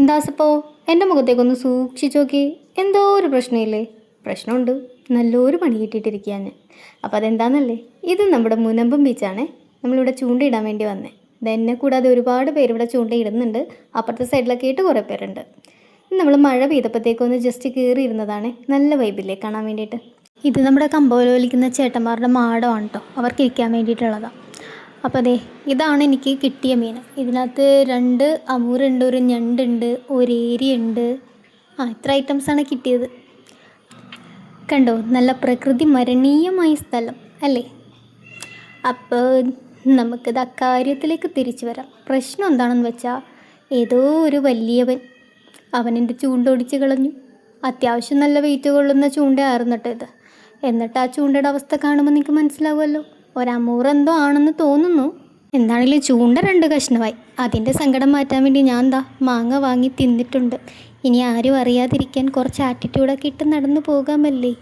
ദാസപ്പോ എൻ്റെ മുഖത്തേക്കൊന്ന് സൂക്ഷിച്ച് നോക്കി. എന്തോ ഒരു പ്രശ്നമില്ലേ? പ്രശ്നമുണ്ട്. നല്ലൊരു പണി കിട്ടിയിട്ടിരിക്കുക ഞാൻ. അപ്പോൾ അതെന്താണെന്നല്ലേ, ഇത് നമ്മുടെ മുനമ്പം ബീച്ചാണേ. നമ്മളിവിടെ ചൂണ്ടയിടാൻ വേണ്ടി വന്നേ. ഇതെന്നെ കൂടാതെ ഒരുപാട് പേര് ഇവിടെ ചൂണ്ടയിടുന്നുണ്ട്. അപ്പുറത്തെ സൈഡിലൊക്കെ ആയിട്ട് കുറേ പേരുണ്ട്. നമ്മൾ മഴ പെയ്തപ്പോഴത്തേക്കൊന്ന് ജസ്റ്റ് കയറിയിരുന്നതാണ്. നല്ല വൈബില്ലേ കാണാൻ വേണ്ടിയിട്ട്. ഇത് നമ്മുടെ കമ്പോല വലിക്കുന്ന ചേട്ടന്മാരുടെ മാടമാണ് കേട്ടോ. അവർക്ക് ഇരിക്കാൻ വേണ്ടിയിട്ടുള്ളതാണ്. അപ്പോൾ അതെ, ഇതാണ് എനിക്ക് കിട്ടിയ മീൻ. ഇതിനകത്ത് 2 അമൂറുണ്ട്, ഒരു ഞണ്ടുണ്ട്, ഒരു ഏരിയുണ്ട്. ഇത്ര ഐറ്റംസാണ് കിട്ടിയത്. കണ്ടോ, നല്ല പ്രകൃതി മരണീയമായ സ്ഥലം അല്ലേ? അപ്പോൾ നമുക്കിത് അക്കാര്യത്തിലേക്ക് തിരിച്ചു വരാം. പ്രശ്നം എന്താണെന്ന് വെച്ചാൽ, ഏതോ ഒരു വലിയവൻ അവനെൻ്റെ ചൂണ്ട ഒടിച്ച് കളഞ്ഞു. അത്യാവശ്യം നല്ല വെയിറ്റ് കൊള്ളുന്ന ചൂണ്ടയായിരുന്നു കേട്ടോ ഇത്. എന്നിട്ട് ആ ചൂണ്ടയുടെ അവസ്ഥ കാണുമ്പോൾ നിങ്ങൾക്ക് മനസ്സിലാവുമല്ലോ. ഒരമൂറെന്തോ ആണെന്ന് തോന്നുന്നു. എന്താണെങ്കിലും ചൂണ്ട 2 കഷ്ണമായി. അതിൻ്റെ സങ്കടം മാറ്റാൻ വേണ്ടി ഞാൻ മാങ്ങ വാങ്ങി തിന്നിട്ടുണ്ട്. ഇനി ആരും അറിയാതിരിക്കാൻ കുറച്ച് ആറ്റിറ്റ്യൂഡൊക്കെ ഇട്ട് നടന്നു പോകാമല്ലേ.